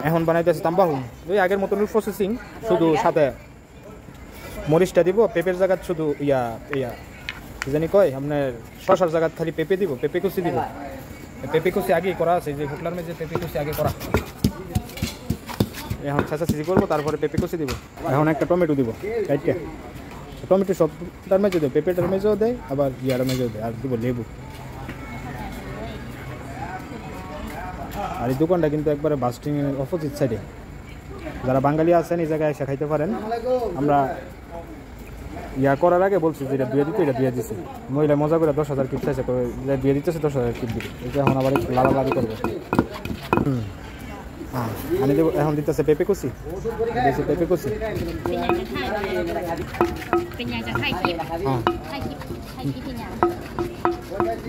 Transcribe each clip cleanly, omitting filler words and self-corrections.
এখন বানাইতেছে তাম্বাহুন ওই আগের মতন প্রসেসিং, শুধু সাথে মরিচটা দিব, পেঁপের জায়গা শুধু ইয়া কি জানি কয় আপনার শশার জায়গা খালি পেঁপে দিব, পেঁপে কুচি দিব। পেঁপে কুচি আগেই করা আছে, যে ফুটলার মেঝে পেঁপে কুচি আগে করা। এখন ছাঁচা চিজি করবো, তারপরে পেঁপে কুচি দিব। এখন একটা টমেটো দিব চারটে, টমেটো সবটার মেঝে দেয়, পেঁপেটার মেঝেও দেয়, আবার ইয়ার মেঝেও দেয়। আর দিব লেবু। আর এই দোকানটা কিন্তু একবারে বাস্টিংয়ের অপোজিট সাইডে। যারা বাঙালি আছেন এই জায়গায় এসে খাইতে পারেন। আমরা ইয়া করার আগে বলছি যে এটা দিয়ে দিতে, এটা দিয়ে দিচ্ছে। মহিলা মজা করে 10,000 কিপ চাইছে, দিয়ে দিতেছে 10,000 কিপ দিবে। এটা এখন আবার একটু লাড়ালাড়ি করবো। আমি দেবো এখন দিতেছে পেঁপে কুচি, দিয়েছে পেঁপে কুচি।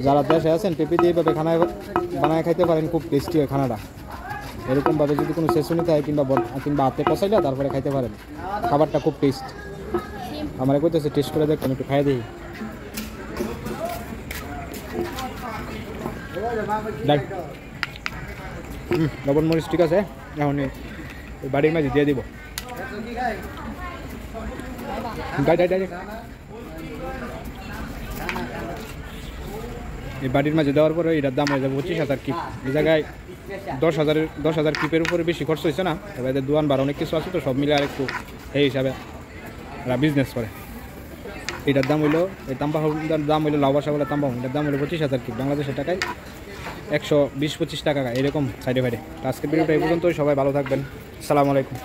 যারা দেশে আছেন পেঁপে দিয়ে এইভাবে খানা বানায় খাইতে পারেন, খুব টেস্টি হয় খানাটা। এরকমভাবে যদি কোনো সেসুনি থাকে কিংবা হাতে কষাইলে তারপরে খাইতে পারেন, খাবারটা খুব টেস্ট। আমার কইতেছে টেস্ট করে দেখবেন, একটু খাই দিই। লবণ মরিচ ঠিক আছে। এখন বাড়ির মাঝে দিয়ে দিব। এই বাড়ির মাঝে দেওয়ার পরে এটার দাম হয়ে যাবে 25,000 কিপ। এই জায়গায় 10,000 কিপের উপরে বেশি খরচ হয়েছে না। তবে এদের দোয়ান বার অনেক কিছু আছে, তো সব মিলে আর একটু এই হিসাবে এরা বিজনেস করে। এটার দাম হইলো, এই তাম্বাহুটার দাম হইলো, লাউ বাসা বলে তাম্বাহু, এটার দাম হইলো 25,000 কিপ। বাংলাদেশের টাকায় 120-25 টাকা এরকম সাইডে বাইরে। আজকের ভিডিওটা এই পর্যন্তই। সবাই ভালো থাকবেন। আসসালামু আলাইকুম।